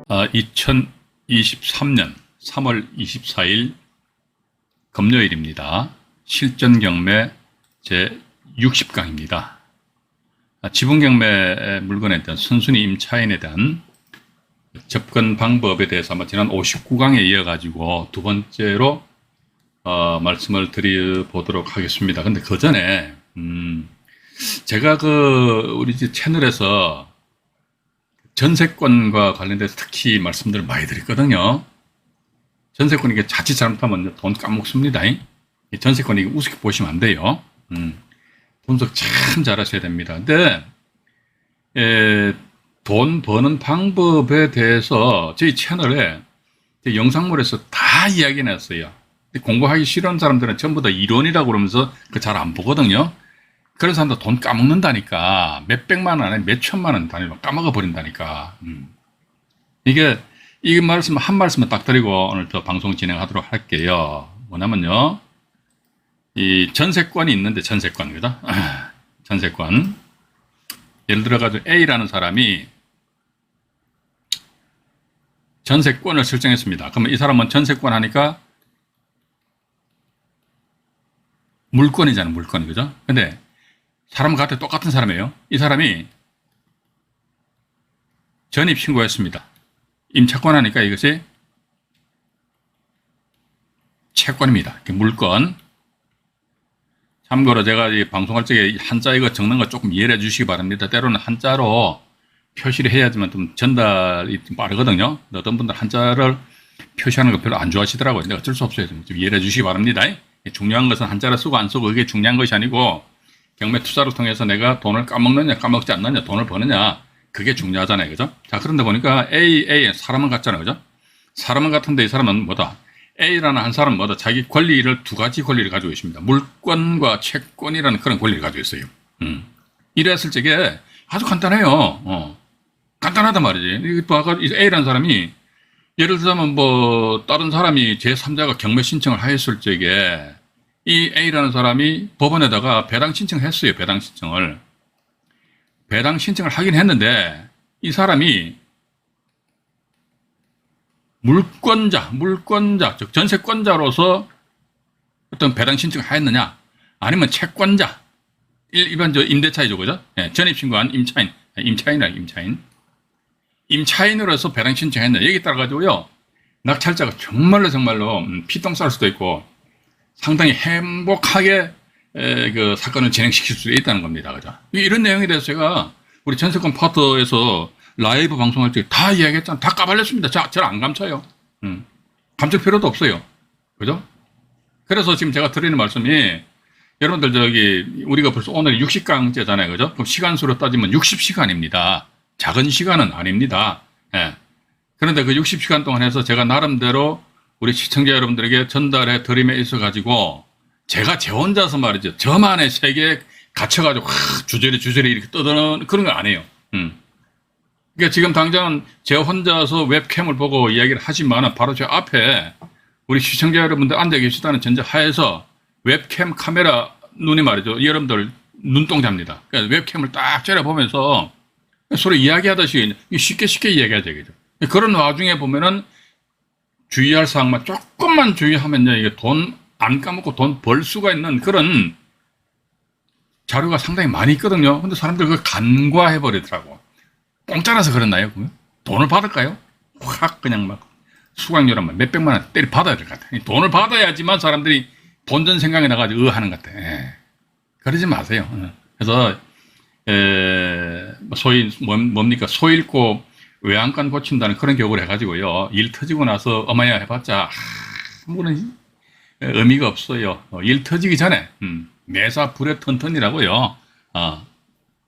2023년 3월 24일 금요일입니다. 실전경매 제60강입니다. 지분경매 물건에 대한 선순위 임차인에 대한 접근 방법에 대해서 아마 지난 59강에 이어가지고 두 번째로 말씀을 드려보도록 하겠습니다. 근데 그 전에 제가 우리 채널에서 전세권과 관련돼서 특히 말씀들을 많이 드렸거든요. 전세권 이게 자칫 잘못하면 돈 까먹습니다. 전세권 이게 우습게 보시면 안 돼요. 분석 참 잘하셔야 됩니다. 근데 돈 버는 방법에 대해서 저희 채널에 영상물에서 다 이야기해놨어요. 공부하기 싫은 사람들은 전부 다 이론이라고 그러면서 잘 안 보거든요. 그런 사람도 돈 까먹는다니까. 몇백만 원, 아니 몇천만 원 단위로 까먹어 버린다니까. 이게 이 말씀 한 말씀만 딱 드리고 오늘 또 방송 진행하도록 할게요. 뭐냐면요, 이 전세권이 있는데, 전세권, 그죠? 전세권. 예를 들어가지고 A라는 사람이 전세권을 설정했습니다. 그러면 이 사람은 전세권 하니까 물건이잖아, 물건, 그죠? 근데 사람 같아 똑같은 사람이에요. 이 사람이 전입 신고했습니다. 임차권 하니까 이것이 채권입니다. 물건. 참고로 제가 이 방송할 적에 한자 이거 적는 거 조금 이해해 주시기 바랍니다. 때로는 한자로 표시를 해야지만 좀 전달이 좀 빠르거든요. 어떤 분들 한자를 표시하는 거 별로 안 좋아하시더라고요. 근데 어쩔 수 없어요. 좀 이해해 주시기 바랍니다. 중요한 것은 한자를 쓰고 안 쓰고 그게 중요한 것이 아니고, 경매 투자를 통해서 내가 돈을 까먹느냐 까먹지 않느냐, 돈을 버느냐, 그게 중요하잖아요. 그죠? 자, 그런데 보니까 A, 사람은 같잖아요. 그죠? 사람은 같은데 이 사람은 뭐다? A라는 한 사람은 뭐다? 자기 권리를, 두 가지 권리를 가지고 있습니다. 물권과 채권이라는 그런 권리를 가지고 있어요. 이랬을 적에 아주 간단해요. 간단하단 말이지. 이 A라는 사람이 예를 들자면 다른 사람이 제3자가 경매 신청을 하였을 적에 이 A라는 사람이 법원에다가 배당 신청을 했어요. 배당 신청을 하긴 했는데, 이 사람이 물권자, 즉 전세권자로서 어떤 배당 신청을 하였느냐, 아니면 채권자, 일반적 임대차이죠, 그죠? 전입신고한 임차인으로서 배당 신청했느냐, 여기 따라가지고요, 낙찰자가 정말로 피똥 쌀 수도 있고 상당히 행복하게 그 사건을 진행시킬 수 있다는 겁니다. 그죠? 이런 내용에 대해서 제가 우리 전세권 파트에서 라이브 방송할 때 다 이야기했잖아요. 다 까발렸습니다. 저를 안 감춰요. 감출 필요도 없어요. 그죠? 그래서 지금 제가 드리는 말씀이, 여러분들 우리가 벌써 오늘 60강째잖아요. 그죠? 그럼 시간수로 따지면 60시간입니다. 작은 시간은 아닙니다. 그런데 그 60시간 동안 해서 제가 나름대로 우리 시청자 여러분들에게 전달해 드림에 있어가지고, 제가 제 혼자서 말이죠, 저만의 세계에 갇혀가지고 주저리 이렇게 떠드는 그런 거 안 해요. 그러니까 지금 당장은 제 혼자서 웹캠을 보고 이야기를 하지만 바로 제 앞에 우리 시청자 여러분들 앉아 계시다는 전제하에서 웹캠 카메라 눈이 말이죠, 여러분들 눈동자입니다. 그러니까 웹캠을 딱 째려보면서 서로 이야기하듯이 쉽게 이야기해야 되겠죠. 그런 와중에 보면은 주의할 사항만 조금만 주의하면요, 이게 돈 안 까먹고 돈 벌 수가 있는 그런 자료가 상당히 많이 있거든요. 근데 사람들 그걸 간과해버리더라고. 공짜라서 그랬나요? 돈을 받을까요? 확 그냥 막 수강료란 몇백만 원 때리 받아야 될 것 같아요. 돈을 받아야지만 사람들이 본전 생각이 나가지고 하는 것 같아. 그러지 마세요. 그래서 소위 뭡니까, 소 잃고 외양간 고친다는 그런 격으로 해가지고요, 일 터지고 나서 어마야 해봤자 아무런 의미가 없어요. 일 터지기 전에 매사 불에 턴턴이라고요.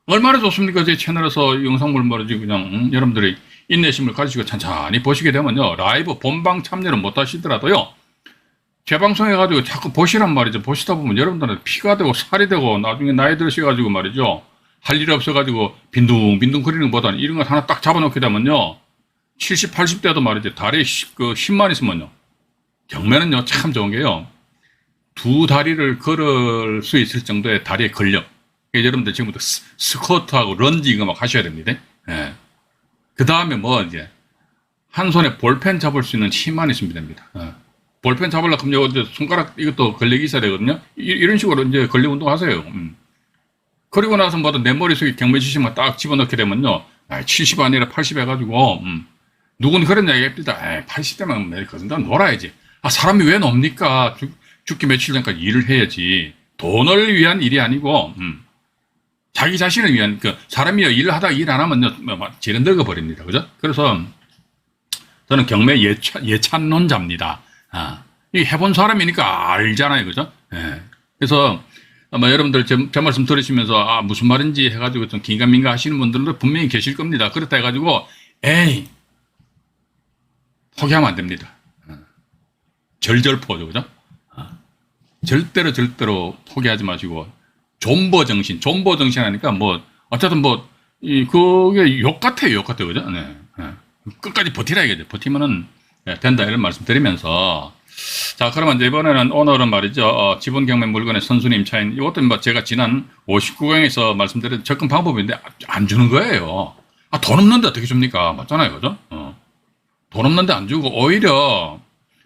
얼마나 좋습니까? 제 채널에서 영상물 말이지, 그냥 여러분들이 인내심을 가지시고 천천히 보시게 되면요, 라이브 본방 참여를 못 하시더라도요, 재방송해가지고 자꾸 보시란 말이죠. 보시다 보면 여러분들은 피가 되고 살이 되고 나중에 나이 들으셔가지고 말이죠, 할 일 없어가지고 빈둥빈둥 거리는 것보다는 이런 거 하나 딱 잡아놓게 되면요, 70, 80대도 말이죠, 다리에 힘만 있으면요, 경매는요 참 좋은 게요, 두 다리를 걸을 수 있을 정도의 다리의 근력. 여러분들 지금부터 스쿼트하고 런지 이거 막 하셔야 됩니다. 그 다음에 한 손에 볼펜 잡을 수 있는 힘만 있으면 됩니다. 볼펜 잡으려고 하면 이제 손가락 이것도 근력이 있어야 되거든요. 이런 식으로 이제 근력 운동 하세요. 그리고 나서 뭐든 내 머릿속에 경매 지식만 딱 집어넣게 되면요. 70 아니라 80 해가지고, 누군 그런 이야기 합니다. 80대만 내일 거둔다 놀아야지. 사람이 왜 놉니까? 죽기 며칠 전까지 일을 해야지. 돈을 위한 일이 아니고, 자기 자신을 위한, 사람이 일을 하다가 일 안 하면요, 재련 늙어 버립니다. 그죠? 그래서, 저는 경매 예찬론자입니다. 이 해본 사람이니까 알잖아요. 그죠? 예. 그래서, 아마 여러분들 제 말씀 들으시면서, 무슨 말인지 해가지고 좀 긴가민가 하시는 분들도 분명히 계실 겁니다. 그렇다 해가지고, 포기하면 안 됩니다. 절절포죠. 그죠? 절대로 포기하지 마시고, 존버 정신 하니까 어쨌든 그게 욕 같아요. 그죠? 네. 끝까지 버티라 이거죠. 버티면은 된다 이런 말씀 드리면서, 자, 그러면 이제 오늘은 말이죠. 지분 경매 물건의 선순위 임차인, 이것도 제가 지난 59강에서 말씀드린 접근 방법인데, 안 주는 거예요. 돈 없는데 어떻게 줍니까? 맞잖아요. 그죠? 돈 없는데 안 주고, 오히려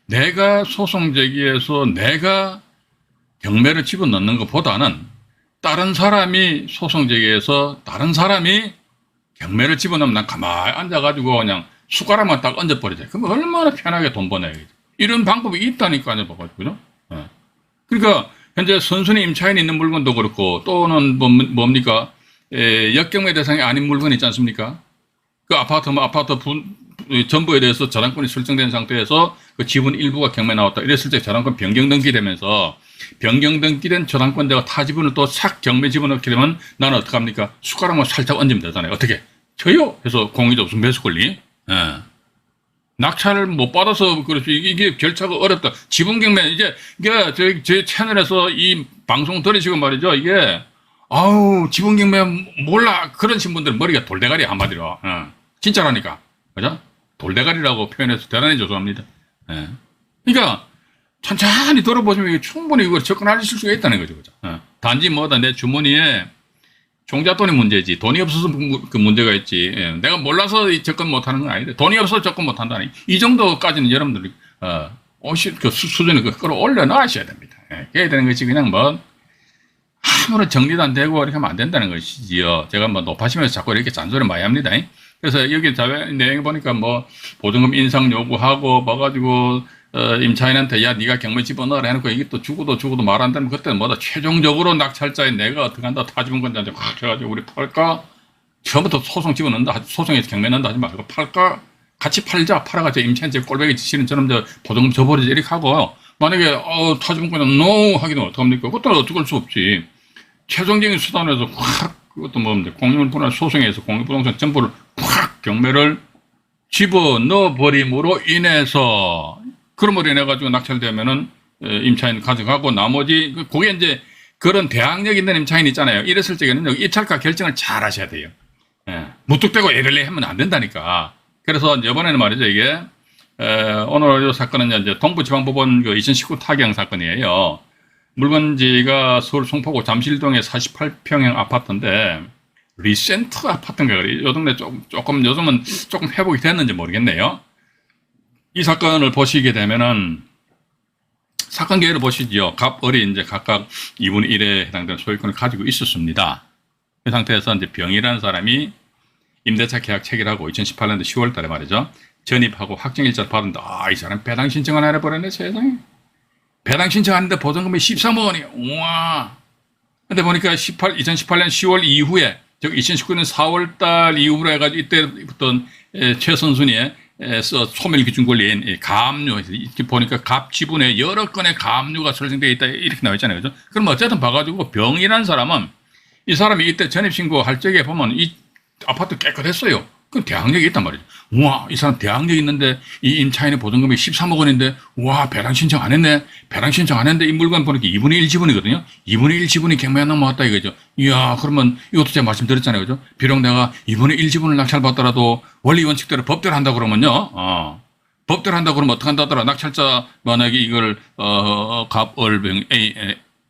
내가 소송 제기해서 내가 경매를 집어넣는 것보다는 다른 사람이 소송 제기해서 다른 사람이 경매를 집어넣으면 난 가만히 앉아가지고 그냥 숟가락만 딱 얹어버리자. 그럼 얼마나 편하게 돈 버냐겠죠. 이런 방법이 있다니까요. 그죠? 그러니까 현재 선순위 임차인이 있는 물건도 그렇고 또는 뭡니까? 역경매 대상이 아닌 물건이 있지 않습니까? 그 아파트 전부에 대해서 저당권이 설정된 상태에서 그 지분 일부가 경매 나왔다. 이랬을 때 저당권 변경 등기되면서 변경 등기된 저당권자가 타 지분을 또 싹 경매 집어넣게 되면 나는 어떡합니까? 숟가락만 살짝 얹으면 되잖아요. 어떻게? 저요? 해서 공의도 없으면 매수 권리. 낙찰을 못 받아서 그렇지. 이게 결차가 어렵다. 지분 경매 이게 제 채널에서 이 방송 들으시고 말이죠. 이게 지분 경매 몰라 그러신 분들 머리가 돌대가리 한마디로. 진짜라니까. 그죠? 돌대가리라고 표현해서 대단히 죄송합니다. 그러니까 천천히 들어보시면 충분히 이걸 접근하실 수가 있다는 거죠. 그죠? 단지 내 주머니에 종잣돈이 문제지. 돈이 없어서 그 문제가 있지. 내가 몰라서 접근 못하는 건 아닌데 돈이 없어서 접근 못한다니. 이 정도까지는 여러분들이 그 수준을 끌어올려 놔셔야 됩니다. 그래야 되는 것이 그냥 아무런 정리도 안 되고 이렇게 하면 안 된다는 것이지요. 제가 높아지면서 자꾸 이렇게 잔소리 많이 합니다. 그래서 여기 자료 내용 보니까 보증금 인상 요구하고 가지고 임차인한테 네가 경매 집어넣으라 해놓고 이게 또 주고도 말 안 되면 그때는 최종적으로 낙찰자에 내가 어떻게 한다 타주분권자한테 확 해가지고 우리 팔까? 처음부터 소송 집어넣는다 소송에서 경매 넣는다 하지 말고 팔까? 같이 팔아가지고 임차인 제 꼴배기 지시는 저놈 보증금 줘버리지 이렇게 하고 만약에 타주분권자 NO 하기는 어떡합니까? 그것도 어떡할 수 없지. 최종적인 수단에서 그것도 공유물 분할 소송에서 공유부동산 전부를 확 경매를 집어넣어 버림으로 인해서 그럼으로 인해 가지고 낙찰되면은 임차인 가져가고 나머지 그게 이제 그런 대항력 있는 임차인 있잖아요. 이랬을 적에는 입찰가 결정을 잘 하셔야 돼요. 무뚝대고 에럴리 하면 안 된다니까. 그래서 이번에는 말이죠 이게 오늘 이 사건은 이제 동부지방법원 2019 타경 사건이에요. 물건지가 서울 송파구 잠실동의 48평형 아파트인데 리센트 아파트인가 그래요. 요 동네 요즘은 조금 회복이 됐는지 모르겠네요. 이 사건을 보시게 되면은 사건 계획을 보시죠. 갑, 을이 이제 각각 2분의 1에 해당되는 소유권을 가지고 있었습니다. 그 상태에서 이제 병이라는 사람이 임대차 계약 체결하고 2018년도 10월 달에 말이죠. 전입하고 확정일자를 받은다. 이 사람 배당 신청을 안 해버렸네, 세상에. 배당 신청하는데 보증금이 13억 원이에요. 우와. 근데 보니까 2018년 10월 이후에, 즉 2019년 4월 달 이후로 해가지고 이때부터 최선순위에 소멸기준권리인 가압류, 이렇게 보니까 갑 지분에 여러 건의 가압류가 설정되어 있다, 이렇게 나와 있잖아요. 그죠? 그럼 어쨌든 봐가지고 병이라는 사람은 이 사람이 이때 전입신고할 적에 보면 이 아파트 깨끗했어요. 그 대항력이 있단 말이죠. 우와, 이 사람 대항력이 있는데 이 임차인의 보증금이 13억 원인데 우와, 배당 신청 안 했네. 배당 신청 안 했는데 이 물건 보니까 2분의 1 지분이거든요. 2분의 1 지분이 경매에 넘어왔다 이거죠. 이야, 그러면 이것도 제가 말씀드렸잖아요. 그죠? 비록 내가 2분의 1 지분을 낙찰받더라도 원리 원칙대로 법대로 한다 그러면요. 법대로 한다 그러면 어떻게 한다더라. 낙찰자 만약에 이걸 갑, 을, 병,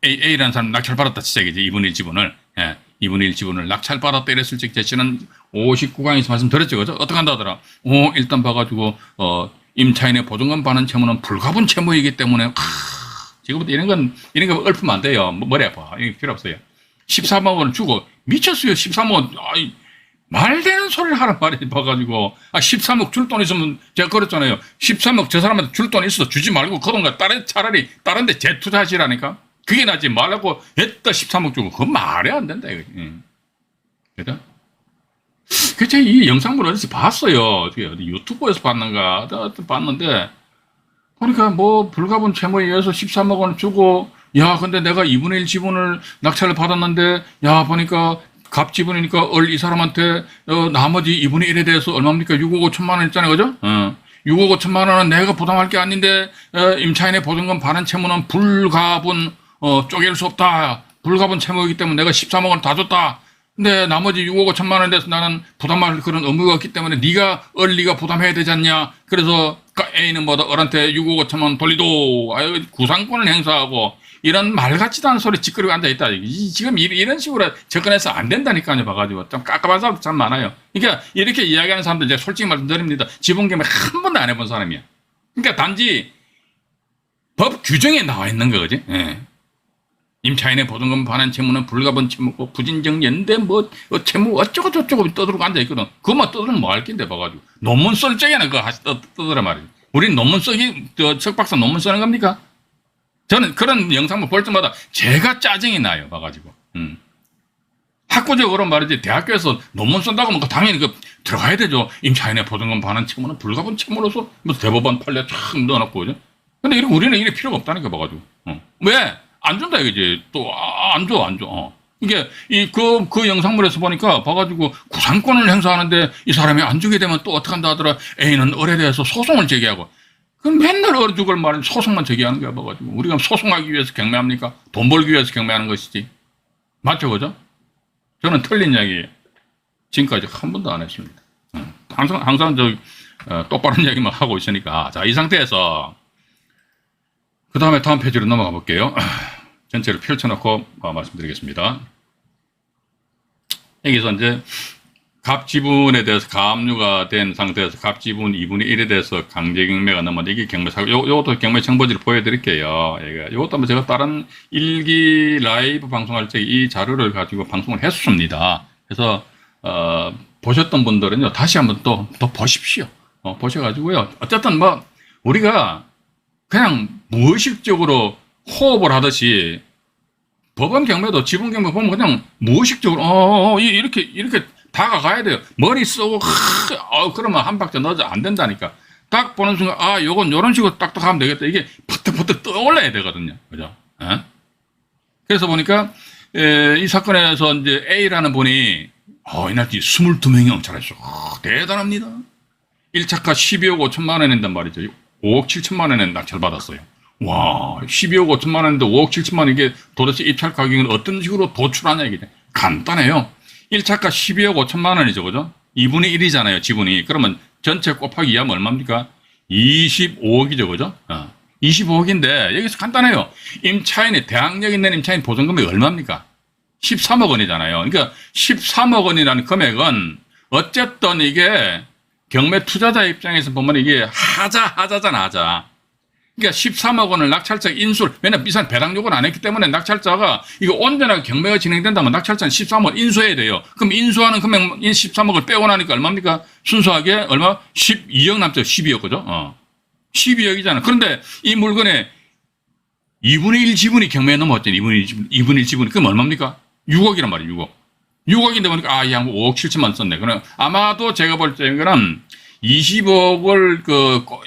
A라는 사람 낙찰받았다 치자 이제 2분의 1 지분을. 2분의 1 지분을 낙찰받았다 이랬을 적 제시는 59강에서 말씀드렸죠. 그죠? 어떻게 한다 하더라. 일단 봐가지고, 임차인의 보증금 반환 채무는 불가분 채무이기 때문에, 지금부터 이런 거 읊으면 안 돼요. 머리 아파. 이거 필요 없어요. 13억 원을 주고, 미쳤어요. 13억 원. 말 되는 소리를 하란 말이에요. 봐가지고. 13억 줄 돈 있으면, 제가 그랬잖아요. 13억 저 사람한테 줄 돈 있어도 주지 말고, 그 돈 차라리 다른 데 재투자하시라니까. 그게 낫지 말라고 했다 13억 주고. 그건 말이 안 된다, 이거. 그죠? 그, 제가 이 영상물 어디서 봤어요. 어디 유튜브에서 봤는가. 봤는데, 보니까 뭐, 불가분 채무에 의해서 13억 원을 주고, 야, 근데 내가 2분의 1 지분을 낙찰을 받았는데, 야, 보니까 갑 지분이니까 이 사람한테, 나머지 2분의 1에 대해서 얼마입니까? 6억 5천만 원 있잖아요. 그죠? 6억 5천만 원은 내가 부담할 게 아닌데, 임차인의 보증금 반환 채무는 불가분, 쪼갤 수 없다. 불가분 채무이기 때문에 내가 13억 원 다 줬다. 근데 나머지 6억 5천만 원에 대해서 나는 부담할 그런 의무가 없기 때문에 네가 부담해야 되지 않냐. 그래서 A는 뭐다 을한테 6억 5천만 원 돌리도 구상권을 행사하고 이런 말 같지도 않은 소리 짓거리고 앉아있다. 지금 이런 식으로 접근해서 안 된다니까요. 봐가지고 좀 깝깝한 사람도 참 많아요. 그러니까 이렇게 이야기하는 사람들 제가 솔직히 말씀드립니다. 지분경매 한 번도 안 해본 사람이야. 그러니까 단지 법 규정에 나와 있는 거지. 예. 임차인의 보증금 반환 채무는 불가분 채무고 부진정 연대 채무 어쩌고 저쩌고 떠들고 앉아있거든. 그것만 떠들면 뭐 할 낀데 봐가지고. 논문 쓸 적에는 그거 떠들어 말이야. 우린 논문 쓰기, 석박사 논문 쓰는 겁니까? 저는 그런 영상을 볼 때마다 제가 짜증이 나요. 봐가지고. 학구적으로 말이지 대학교에서 논문 쓴다고 하면 당연히 들어가야 되죠. 임차인의 보증금 반환 채무는 불가분 채무로서 대법원 판례 쫙 넣어놓고 그죠? 근데 우리는 이게 필요가 없다니까 봐가지고. 왜? 안 준다 이거지. 또 안 줘. 이게 그 영상물에서 보니까 봐가지고 구상권을 행사하는데 이 사람이 안 주게 되면 또 어떻게 한다 하더라. A는 을에 대해서 소송을 제기하고. 그럼 맨날 을 죽을 말은 소송만 제기하는 거야 봐가지고. 우리가 소송하기 위해서 경매합니까? 돈 벌기 위해서 경매하는 것이지. 맞죠, 그죠? 저는 틀린 이야기 지금까지 한 번도 안 했습니다. 항상 똑바른 이야기만 하고 있으니까. 자, 이 상태에서 그 다음에 다음 페이지로 넘어가 볼게요. 전체를 펼쳐놓고 말씀드리겠습니다. 여기서 이제 갑 지분에 대해서 가압류가 된 상태에서 갑 지분 2분의 1에 대해서 강제 경매가 넘어서 이게 경매사고, 요것도 경매 청보지를 보여드릴게요. 요것도 한번 제가 다른 일기 라이브 방송할 때 이 자료를 가지고 방송을 했습니다. 그래서, 보셨던 분들은요, 다시 한번 더 보십시오. 보셔가지고요. 어쨌든 우리가 그냥 무의식적으로 호흡을 하듯이 법원 경매도 지분 경매 보면 그냥 무의식적으로 이렇게 다가가야 돼요. 머리 쓰고 그러면 한 박자 넣어서 안 된다니까. 딱 보는 순간 요건 요런 식으로 딱딱 하면 되겠다. 이게 퍼뜩퍼뜩 떠올라야 되거든요. 그죠? 그래서 보니까 이 사건에서 이제 A라는 분이 이날치 22명이 엄청났어. 대단합니다. 1차가 12억 5천만 원 낸단 말이죠. 5억 7천만 원에 낙찰받았어요. 와, 12억 5천만 원인데 5억 7천만 원 이게 도대체 입찰 가격은 어떤 식으로 도출하냐 이게 간단해요. 1차가 12억 5천만 원이죠. 그죠? 2분의 1이잖아요. 지분이. 그러면 전체 곱하기 2하면 얼마입니까? 25억이죠. 그죠? 25억인데 여기서 간단해요. 임차인이 대항력 있는 임차인 보증금이 얼마입니까? 13억 원이잖아요. 그러니까 13억 원이라는 금액은 어쨌든 이게 경매 투자자 입장에서 보면 이게 하자잖아, 하자. 그러니까 13억 원을 낙찰자 인수를, 왜냐면 비싼 배당 요구를 안 했기 때문에 낙찰자가 이거 온전하게 경매가 진행된다면 낙찰자는 13억 인수해야 돼요. 그럼 인수하는 금액 13억을 빼고 나니까 얼마입니까? 순수하게 얼마? 12억 남죠. 12억, 그죠? 12억이잖아. 그런데 이 물건에 2분의 1 지분이 경매에 넘어왔잖아요. 2분의 1 지분이. 그럼 얼마입니까? 6억이란 말이에요, 6억. 6억인데 보니까, 이 양반 5억 7천만 썼네. 그럼 아마도 제가 볼 때는 20억을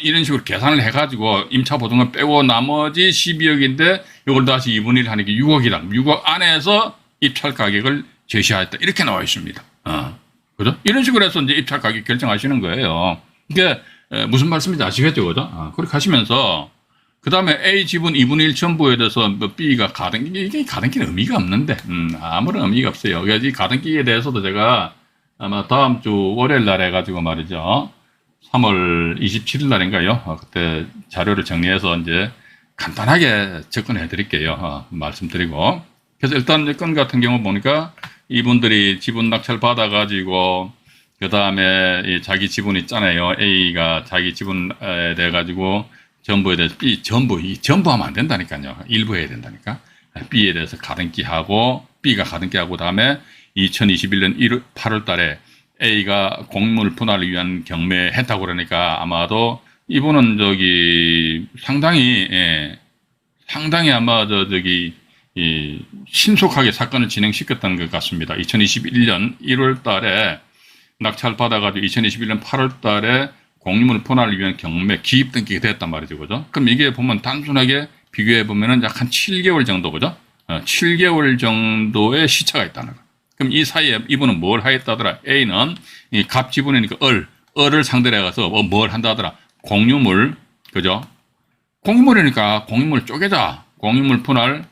이런 식으로 계산을 해가지고 임차 보증금 빼고 나머지 12억인데 이걸 다시 2분의 1 하니까 6억이다. 6억 안에서 입찰 가격을 제시하였다. 이렇게 나와 있습니다. 그죠? 이런 식으로 해서 이제 입찰 가격 결정하시는 거예요. 이게 무슨 말씀인지 아시겠죠? 그죠? 그렇게 하시면서 그 다음에 A 지분 2분의 1 전부에 대해서 B가 이게 가등기는 의미가 없는데, 아무런 의미가 없어요. 그래서 이 가등기에 대해서도 제가 아마 다음 주 월요일 날 해가지고 말이죠. 3월 27일 날인가요? 그때 자료를 정리해서 이제 간단하게 접근해 드릴게요. 말씀드리고. 그래서 일단 이 건 같은 경우 보니까 이분들이 지분 낙찰 받아가지고, 그 다음에 자기 지분 있잖아요. A가 자기 지분에 대해가지고 전부에 대해서 B, 전부 하면 안 된다니까요. 일부 해야 된다니까. B에 대해서 가등기하고, B가 가등기하고, 다음에 2021년 8월 달에 A가 공물 분할을 위한 경매했다고 그러니까 아마도 이분은 상당히, 상당히 아마 신속하게 사건을 진행시켰던 것 같습니다. 2021년 1월 달에 낙찰 받아가지고 2021년 8월 달에 공유물 분할을 위한 경매 기입 등기가 됐단 말이죠. 그죠? 그럼 이게 보면 단순하게 비교해 보면은 약 한 7개월 정도, 그죠? 7개월 정도의 시차가 있다는 거. 그럼 이 사이에 이분은 뭘 하겠다더라? A는 이 갑 지분이니까 을을 상대로 해가서 뭘 한다 하더라? 공유물, 그죠? 공유물이니까 공유물 쪼개자. 공유물 분할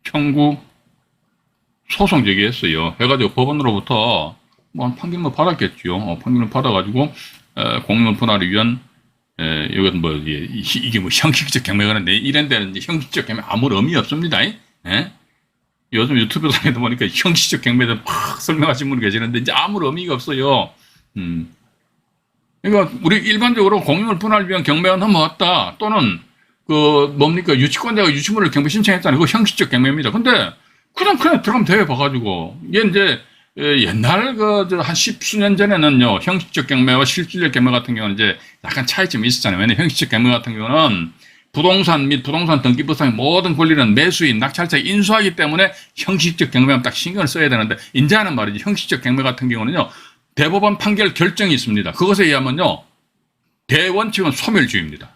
청구 소송 제기했어요. 해가지고 법원으로부터 판결문 받았겠죠. 판결문 받아가지고 공유물 분할을 위한 이건 이게 형식적 경매가 하는데 이런 데는 형식적 경매 아무 의미 없습니다. 예? 요즘 유튜브 상에도 보니까 형식적 경매들 막 설명하시는 분이 계시는데 이제 아무 의미가 없어요. 그러니까 우리 일반적으로 공유물 분할을 위한 경매가 넘어왔다. 또는 유치권자가 유치물을 경매 신청했잖아요. 그거 형식적 경매입니다. 근데 그냥 들어가면 돼 봐가지고 이게 이제 옛날 한 십수년 전에는요, 형식적 경매와 실질적 경매 같은 경우는 이제 약간 차이점이 있었잖아요. 왜냐면 형식적 경매 같은 경우는 부동산 및 부동산 등기부상의 모든 권리는 매수인, 낙찰자에 인수하기 때문에 형식적 경매하면 딱 신경을 써야 되는데, 이제는 말이지, 형식적 경매 같은 경우는요, 대법원 판결 결정이 있습니다. 그것에 의하면요, 대원칙은 소멸주의입니다.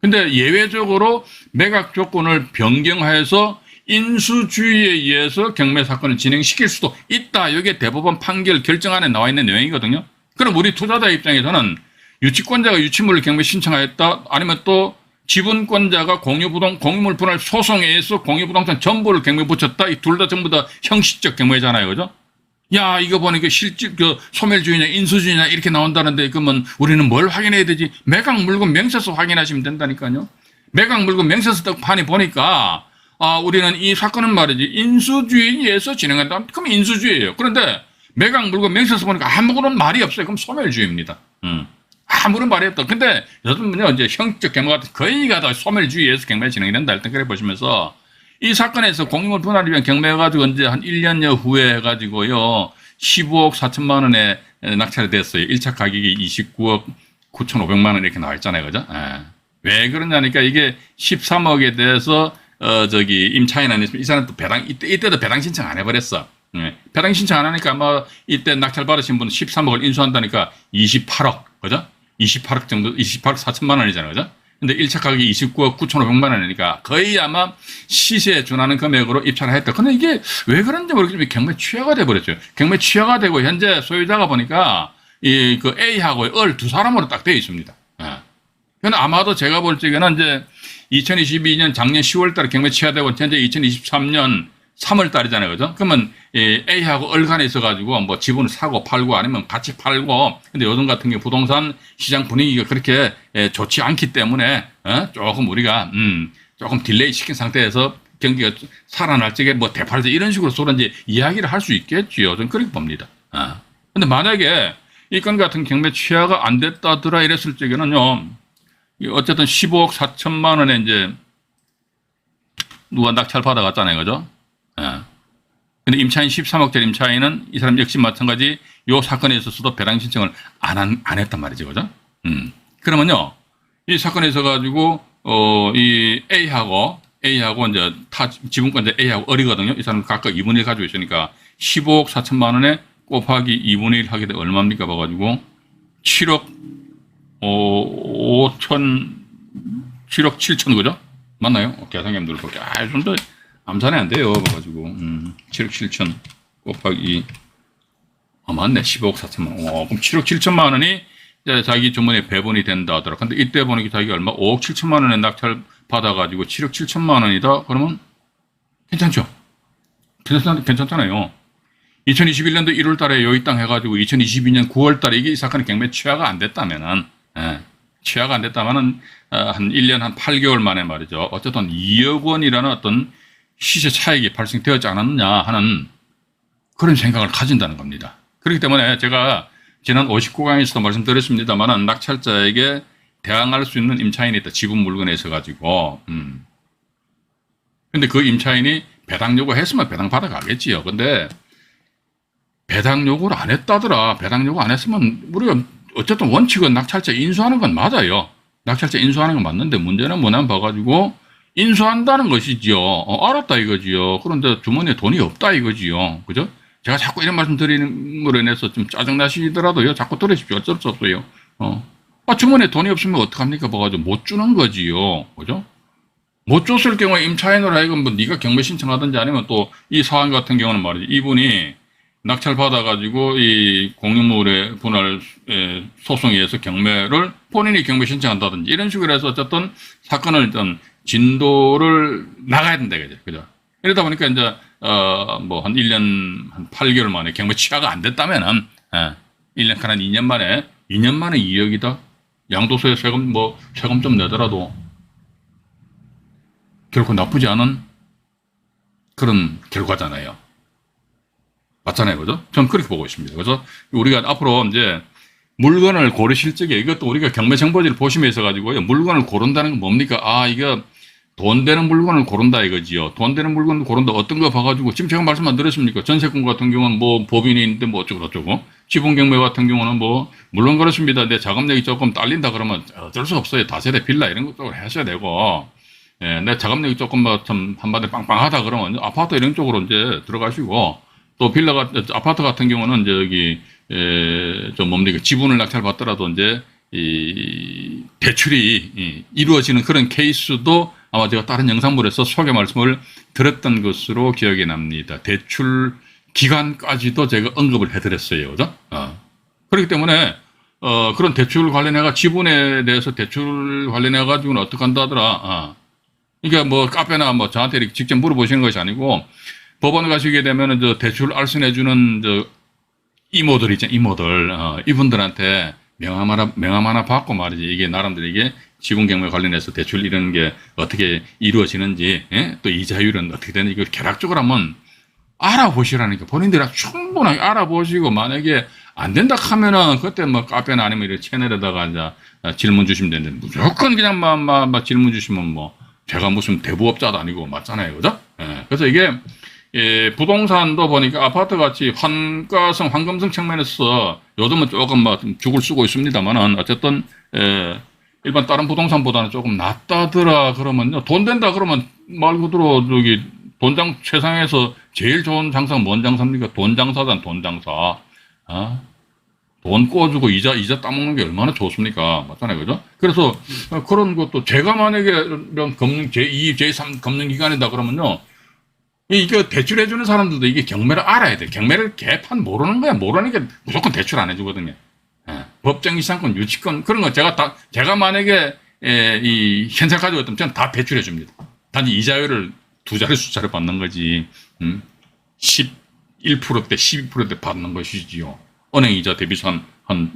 근데 예외적으로 매각 조건을 변경하여서 인수주의에 의해서 경매 사건을 진행시킬 수도 있다. 이게 대법원 판결 결정안에 나와 있는 내용이거든요. 그럼 우리 투자자 입장에서는 유치권자가 유치물을 경매 신청하였다. 아니면 또 지분권자가 공유물 분할 소송에 의해서 공유부동산 전부를 경매 붙였다. 이 둘 다 전부 다 형식적 경매잖아요. 그죠? 야, 이거 보니까 소멸주의냐 인수주의냐 이렇게 나온다는데, 그러면 우리는 뭘 확인해야 되지? 매각 물건 명세서 확인하시면 된다니까요. 매각 물건 명세서 판이 보니까 우리는 이 사건은 말이지 인수주의에서 진행한다. 그럼 인수주의예요. 그런데 매각 물건 명세서 보니까 아무런 말이 없어요. 그럼 소멸주의입니다. 아무런 말이 없다. 근데 요즘은요, 이제 형식적 경매 같은 거의가 다 소멸주의에서 경매 진행이 된다. 일단 그래 보시면서 이 사건에서 공유물 분할을 위한 경매해가지고 이제 한 1년여 후에 해가지고요, 15억 4천만 원에 낙찰이 됐어요. 1차 가격이 29억 9,500만 원 이렇게 나와 있잖아요. 그죠? 왜 그러냐니까 이게 13억에 대해서 임차인은 이 사람 또 이때도 배당 신청 안 해버렸어. 배당 신청 안 하니까 아마 이때 낙찰 받으신 분은 13억을 인수한다니까 28억, 그죠? 28억 정도, 28억 4천만 원이잖아요. 그죠? 근데 1차 가격이 29억 9,500만 원이니까 거의 아마 시세에 준하는 금액으로 입찰을 했다. 근데 이게 왜 그런지 모르겠지만 경매 취하가 돼버렸죠. 경매 취하가 되고 현재 소유자가 보니까 A하고 을 두 사람으로 딱 되어 있습니다. 근데 아마도 제가 볼 적에는 이제 2022년 작년 10월 달에 경매 취하되고 현재 2023년 3월 달이잖아요. 그죠? 그러면 A하고 을 간에 있어가지고 뭐 지분을 사고 팔고 아니면 같이 팔고, 근데 요즘 같은 경우 부동산 시장 분위기가 그렇게 좋지 않기 때문에 조금 우리가 조금 딜레이 시킨 상태에서 경기가 살아날 적에 뭐 대팔자 이런 식으로 서로 이제 이야기를 할 수 있겠지요. 저는 그렇게 봅니다. 근데 만약에 이 건 같은 경매 취하가 안 됐다더라 이랬을 적에는요, 어쨌든 15억 4천만 원에 이제 누가 낙찰 받아갔잖아요. 그죠? 근데 임차인 13억짜리 임차인은 이 사람 역시 마찬가지 요 사건에 있어서도 배당 신청을 안 했단 말이죠. 그죠? 그러면요, 이 사건에 있어 가지고 이 A하고 이제 지분권자 A하고 을이거든요. 이 사람 각각 2분의 1 가지고 있으니까 15억 4천만 원에 곱하기 2분의 1 하게 되면 얼마입니까? 봐가지고 7억 7천, 그죠? 맞나요? 계산기 한번 눌러볼게요. 좀 더 암산이 안 돼요. 봐가지고 7억 7천 곱하기 맞네. 15억 4천만 원. 그럼 7억 7천만 원이 이제 자기 주머니에 배분이 된다 하더라. 근데 이때 보니까 자기가 얼마? 5억 7천만 원에 낙찰 받아가지고 7억 7천만 원이다. 그러면 괜찮죠? 괜찮잖아요. 2021년도 1월 달에 여기 땅 해가지고 2022년 9월 달에 이게 이 사건이 경매 취하가 안 됐다면은, 취하가 안 됐다면은, 한 1년 한 8개월 만에 말이죠. 어쨌든 2억 원이라는 어떤 시세 차익이 발생되었지 않았느냐 하는 그런 생각을 가진다는 겁니다. 그렇기 때문에 제가 지난 59강에서도 말씀드렸습니다만 낙찰자에게 대항할 수 있는 임차인이 있다. 지분 물건에 있어 가지고. 근데 그 임차인이 배당 요구했으면 배당 받아가겠지요. 근데 배당 요구를 안 했다더라. 배당 요구 안 했으면 우리가 어쨌든 원칙은 낙찰자 인수하는 건 맞아요. 낙찰자 인수하는 건 맞는데 문제는 뭐냐면 봐가지고 인수한다는 것이지요. 알았다 이거지요. 그런데 주머니에 돈이 없다 이거지요. 그죠? 제가 자꾸 이런 말씀 드리는 걸로 인해서 좀 짜증나시더라도요. 자꾸 들으십시오. 어쩔 수 없어요. 주머니에 돈이 없으면 어떡합니까? 봐가지고 못 주는 거지요. 그죠? 못 줬을 경우에 임차인으로 하여금 뭐 네가 경매 신청하든지 아니면 또 이 사안 같은 경우는 말이지. 이분이 낙찰 받아가지고 이 공유물의 분할 소송에 의해서 경매를 본인이 경매 신청한다든지 이런 식으로 해서 어쨌든 사건을 일단 진도를 나가야 된다. 그죠? 이러다 보니까 이제, 뭐 한 1년, 한 8개월 만에 경매 취하가 안 됐다면은, 1년, 한 2년 만에 2억이다. 양도소에 세금 좀 내더라도 결코 나쁘지 않은 그런 결과잖아요. 맞잖아요. 그죠? 저는 그렇게 보고 있습니다. 그래서 우리가 앞으로 이제 물건을 고르실 적에 이것도 우리가 경매 정보지를 보시면 있어가지고요. 물건을 고른다는 건 뭡니까? 이거 돈 되는 물건을 고른다 이거지요. 돈 되는 물건을 고른다. 어떤 거 봐가지고 지금 제가 말씀 안 드렸습니까? 전세권 같은 경우는 뭐 법인이 있는데 뭐 어쩌고 저쩌고. 지분 경매 같은 경우는 뭐 물론 그렇습니다. 내 자금력이 조금 딸린다 그러면 어쩔 수 없어요. 다세대 빌라 이런 것도 하셔야 되고. 내 자금력이 조금 좀 한마디 빵빵하다 그러면 아파트 이런 쪽으로 이제 들어가시고 또 아파트 같은 경우는 이제 여기 좀 뭡니까 지분을 낙찰 받더라도 이제 이 대출이 이루어지는 그런 케이스도 아마 제가 다른 영상물에서 소개 말씀을 드렸던 것으로 기억이 납니다. 대출 기간까지도 제가 언급을 해드렸어요, 그죠? 그렇기 때문에 그런 대출 관련해가 지분에 대해서 대출 관련해 가지고는 어떻게 한다더라. 그러니까 뭐 카페나 뭐 저한테 이렇게 직접 물어보시는 것이 아니고 법원 가시게 되면은 저 대출 알선해주는 저 이모들 있잖아요. 이모들 이분들한테 명함 하나 받고 말이지. 이게 나름대로 이게 지분 경매 관련해서 대출 이런 게 어떻게 이루어지는지, 또 이자율은 어떻게 되는지 이걸 개략적으로 한번 알아보시라니까. 본인들이 충분하게 알아보시고 만약에 안 된다 하면은 그때 뭐 카페나 아니면 이런 채널에다가 이제 질문 주시면 되는데 무조건 그냥 막 질문 주시면 뭐 제가 무슨 대부업자도 아니고 맞잖아요, 그죠? 그래서 이게 부동산도 보니까 아파트 같이 황금성 측면에서 요즘은 조금 막 죽을 쓰고 있습니다만은 어쨌든 일반 다른 부동산보다는 조금 낫다더라 그러면요. 돈 된다 그러면 말 그대로 저기 세상에서 제일 좋은 장사가 뭔 장사입니까? 돈 장사단 돈 장사. 돈 꿔주고 이자 따먹는 게 얼마나 좋습니까? 맞잖아요. 그죠? 그래서 그런 것도 제가 만약에 이런 제2, 제3 금융기관이다 그러면요. 이게 대출해주는 사람들도 이게 경매를 알아야 돼. 경매를 개판 모르는 거야. 모르니까 무조건 대출 안 해주거든요. 법정이상권, 유치권, 그런 거 제가 만약에 이 현상 가지고 있다면 저는 다 대출해 줍니다. 단지 이자율을 두 자리 숫자를 받는 거지. 11%대, 12%대 받는 것이지요. 은행 이자 대비해서 한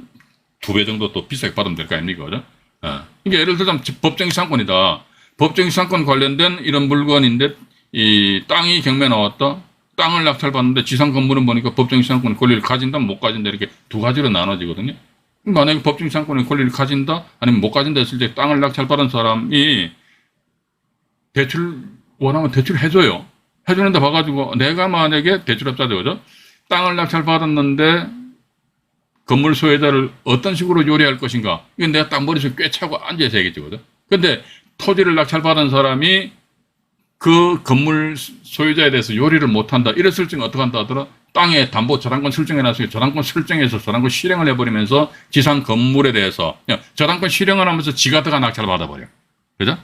2배 정도 더 비싸게 받으면 될 거 아닙니까? 그죠? 그러니까 예를 들자면 법정이상권이다. 법정이상권 관련된 이런 물건인데 이 땅이 경매 나왔다. 땅을 낙찰받는데 지상 건물은 보니까 법정이상권 권리를 가진다, 못 가진다 이렇게 두 가지로 나눠지거든요. 만약에 법정이상권의 권리를 가진다, 아니면 못 가진다 했을 때 땅을 낙찰받은 사람이 대출 원하면 대출 해줘요. 해주는데 봐가지고 내가 만약에 대출업자죠, 그죠? 땅을 낙찰받았는데 건물 소유자를 어떤 식으로 요리할 것인가? 이건 내가 땅 머리에서 꿰차고 앉아서 해야겠죠, 그죠? 근데 토지를 낙찰받은 사람이 그 건물 소유자에 대해서 요리를 못한다. 이랬을 적에 어떻게 한다 하더라? 땅에 담보 저당권 설정해놨으니까 저당권 설정해서 저당권 실행을 해버리면서 지상 건물에 대해서 저당권 실행을 하면서 지가 들어가 낙찰 받아버려. 그죠?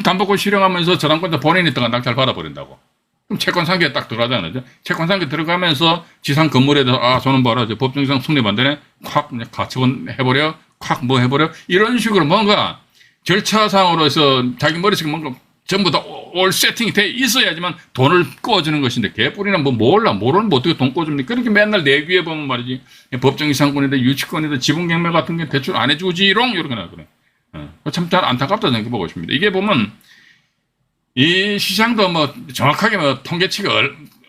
담보권 실행하면서 저당권 본인이 들어가 낙찰 받아버린다고. 그럼 채권상계에 딱 들어가잖아요. 채권상계 들어가면서 지상 건물에 대해서 저는 봐라. 법정상 성립 안 되네. 콱 가처분 해버려. 콱 뭐 해버려. 이런 식으로 뭔가 절차상으로 해서 자기 머릿속에 뭔가 전부 다 올 세팅이 돼 있어야지만 돈을 꿔주는 것인데 개뿔이나 뭐 모르는 뭐 어떻게 돈 꿔줍니까? 그렇게 맨날 내귀에 보면 말이지 법정이상권이다 유치권이다 지분경매 같은 게 대출 안 해주지롱 이렇게 나거든. 참 잘 안타깝다 생각해 보고 있습니다. 이게 보면 이 시장도 뭐 정확하게 뭐 통계치가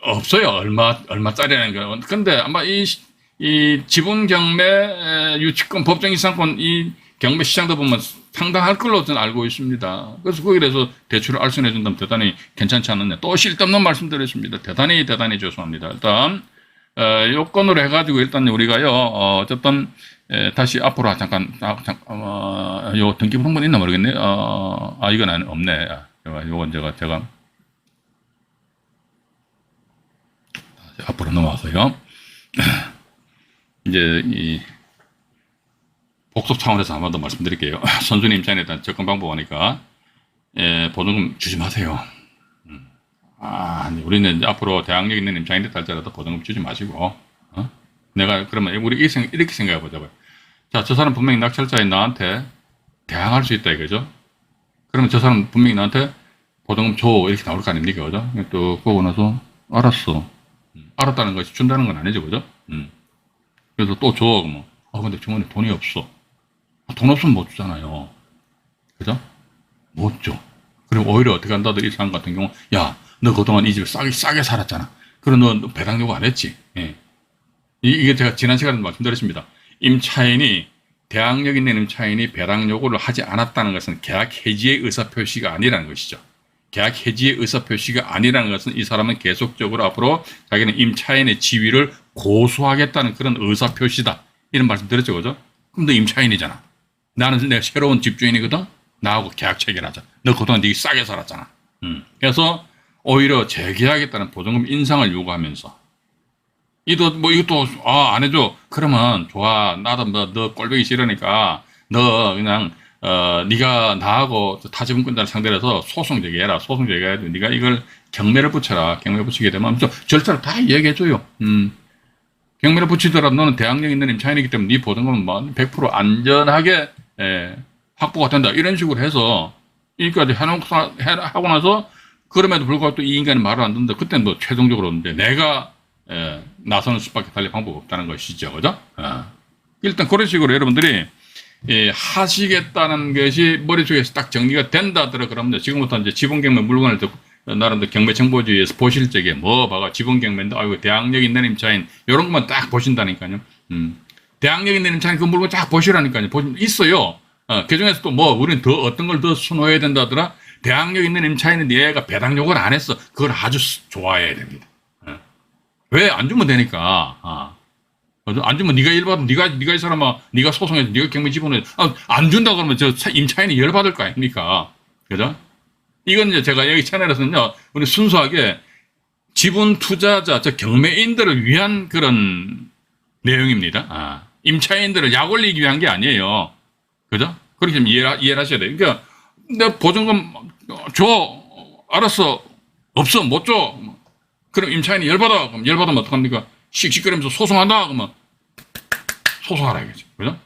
없어요. 얼마짜리라는 거. 근데 아마 이 지분 경매 유치권 법정 이상권 이 경매 시장도 보면 상당할 걸로 저는 알고 있습니다. 그래서 거기에 대해서 대출을 알선해 준다면 대단히 괜찮지 않느냐. 또 쓸데없는 말씀드렸습니다. 대단히 죄송합니다. 일단 요건으로 해가지고 일단 우리가요 어쨌든 다시 앞으로 잠깐 요 등기부 한번 있나 모르겠네. 이건 없네. 요건 제가 앞으로 넘어와서요. 이제 이 복속 차원에서 한 번 더 말씀드릴게요. 선순위 임차인에 대한 접근 방법 하니까 보증금 주지 마세요. 우리는 이제 앞으로 대항력 있는 임차인들 할지라도 보증금 주지 마시고 내가 그러면 우리 이렇게 생각해 보자고요. 자, 저 사람 분명히 낙찰자인 나한테 대항할 수 있다 이거죠. 그러면 저 사람 분명히 나한테 보증금 줘 이렇게 나올 거 아닙니까, 그죠? 또 보고 나서 알았어. 알았다는 것이 준다는 건 아니죠, 그죠? 그래서 또 줘, 뭐. 근데 주머니에 돈이 없어. 돈 없으면 못 주잖아요. 그죠? 못 줘. 그리고 오히려 어떻게 한다든 이 사람 같은 경우, 야, 너 그동안 이 집에 싸게 살았잖아. 그럼 너 배당 요구 안 했지? 예. 이게 제가 지난 시간에 말씀드렸습니다. 임차인이, 대항력 있는 임차인이 배당 요구를 하지 않았다는 것은 계약 해지의 의사표시가 아니라는 것이죠. 계약 해지의 의사표시가 아니라는 것은 이 사람은 계속적으로 앞으로 자기는 임차인의 지위를 고수하겠다는 그런 의사표시다. 이런 말씀 드렸죠, 그죠? 그럼 너 임차인이잖아. 나는 내가 새로운 집주인이거든? 나하고 계약 체결하자. 너 그동안 되게 싸게 살았잖아. 그래서 오히려 재계약했다는 보증금 인상을 요구하면서 이것도 안 해줘. 그러면 좋아. 나도 너 꼴보기 싫으니까 너 그냥 네가 나하고 타지분권자를 상대로 해서 소송 제기해라. 소송 제기해도 네가 이걸 경매를 붙여라. 경매 붙이게 되면 절차를 다 얘기해줘요. 경매를 붙이더라도 너는 대항력 있는 임차인이기 때문에 네 보증금은 100% 안전하게 확보가 된다. 이런 식으로 해서 여기까지 하고 나서 그럼에도 불구하고 또 이 인간이 말을 안 듣는다. 그때는 뭐 최종적으로 이제 내가 나서는 수밖에 달리 방법 없다는 것이죠. 그죠? 일단 그런 식으로 여러분들이 하시겠다는 것이 머릿속에서 딱 정리가 된다더라. 그러면 지금부터 이제 지분경매 물건을 나름대로 경매정보주의에서 보실 적에 봐가 지분경매인데 아이고 대항력 있는 임차인 이런 것만 딱 보신다니까요. 대항력 있는 임차인 그 물건 딱 보시라니까요. 있어요. 그중에서 또 우리는 더 어떤 걸 더 선호해야 된다더라. 대항력 있는 임차인은 얘가 배당 요구를 안 했어. 그걸 아주 좋아해야 됩니다. 왜 안 주면 되니까. 안 주면 네가 열받으면 네가 이 사람아 네가 소송해서 네가 경매 집어넣어. 안 준다 그러면 저 임차인이 열받을 거 아닙니까? 그죠? 이건 이제 제가 여기 채널에서는요, 우리 순수하게 지분 투자자, 경매인들을 위한 그런 내용입니다. 임차인들을 약 올리기 위한 게 아니에요. 그죠? 그렇게 좀 이해를 하셔야 돼요. 그러니까, 내 보증금 줘. 알았어. 없어. 못 줘. 그럼 임차인이 열받아. 그럼 열받으면 어떡합니까? 씩씩거리면서 소송한다. 그러면 소송하라 이거죠. 그죠?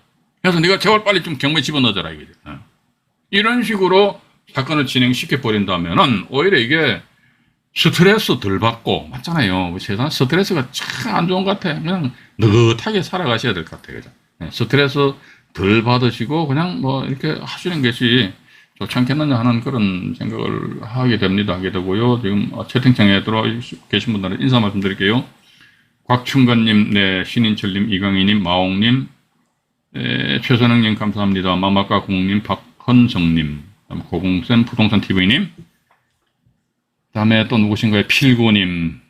그래서 네가 제발 빨리 좀 경매 집어넣어줘라 이거죠. 이런 식으로 사건을 진행시켜 버린다면은 오히려 이게 스트레스 덜 받고 맞잖아요. 세상 스트레스가 참 안 좋은 것 같아. 그냥 느긋하게 살아가셔야 될 것 같아요. 그죠? 스트레스 덜 받으시고 그냥 이렇게 하시는 것이 좋지 않겠느냐 하는 그런 생각을 하게 되고요. 지금 채팅창에 들어와 계신 분들은 인사 말씀드릴게요. 곽충건님, 신인철님, 이강희님, 마옥님, 최선영님 감사합니다. 마마카공님, 박헌성님, 고공센 부동산TV님, 다음에 또 누구신가요? 필구님,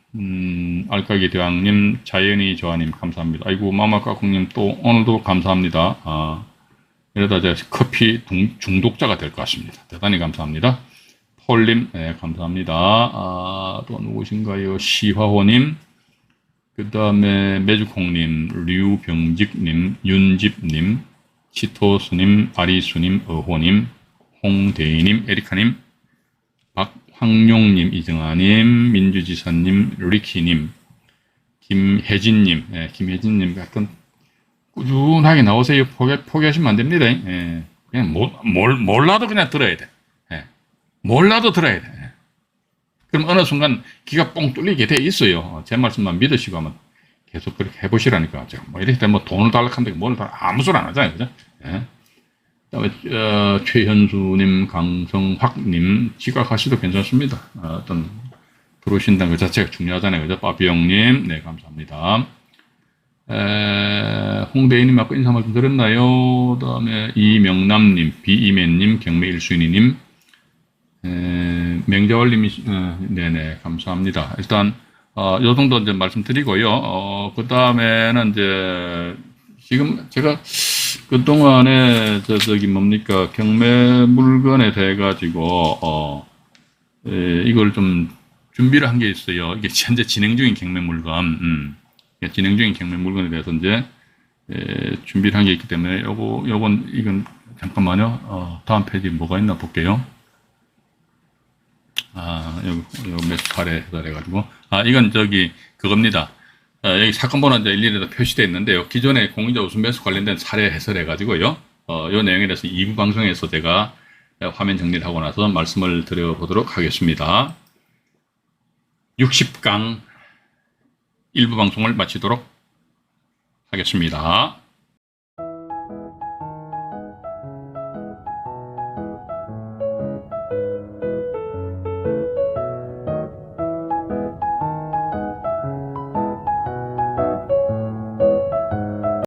알까기 대왕님, 자연이 저하님 감사합니다. 아이고 마마카공님 또 오늘도 감사합니다. 이러다 제가 커피 중독자가 될 것 같습니다. 대단히 감사합니다. 폴님, 감사합니다. 또 누구신가요? 시화호님, 그 다음에 매주콩님, 류병직님, 윤집님, 치토스님, 아리수님, 어호님, 홍대희님, 에리카님, 박황용님, 이정아님, 민주지사님, 리키님, 김혜진님, 김혜진님 같은 꾸준하게 나오세요. 포기하시면 안 됩니다. 그냥 몰라도 그냥 들어야 돼. 몰라도 들어야 돼. 그럼 어느 순간 귀가 뻥 뚫리게 돼 있어요. 제 말씀만 믿으시고 하면 계속 그렇게 해보시라니까. 이렇게 되면 돈을 달라고 하는데 뭘 아무 소리 안 하잖아요. 그죠? 그다음에 최현수님, 강성확님 지각하시도 괜찮습니다. 어떤 들어오신다는 것 자체가 중요하잖아요. 그죠? 빠비용님, 네, 감사합니다. 홍대인님 아까 인사 말씀 드렸나요? 그 다음에 이명남님, 비이맨님, 경매일순이님, 맹자월님이, 네네, 감사합니다. 일단, 요 정도 이제 말씀드리고요. 그 다음에는 이제, 지금 제가 그동안에, 저기 뭡니까, 경매 물건에 대해 가지고, 이걸 좀 준비를 한 게 있어요. 이게 현재 진행 중인 경매 물건, 진행 중인 경매 물건에 대해서 이제, 준비를 한 게 있기 때문에, 이건, 잠깐만요. 다음 페이지 뭐가 있나 볼게요. 요 몇 사례 해달해가지고. 이건 저기, 그겁니다. 여기 사건 번호 이제 일일이 표시되어 있는데요. 기존에 공인자 우선 매수 관련된 사례 해설해가지고요. 요 내용에 대해서 2부 방송에서 제가 화면 정리를 하고 나서 말씀을 드려보도록 하겠습니다. 60강 1부 방송을 마치도록 하겠습니다.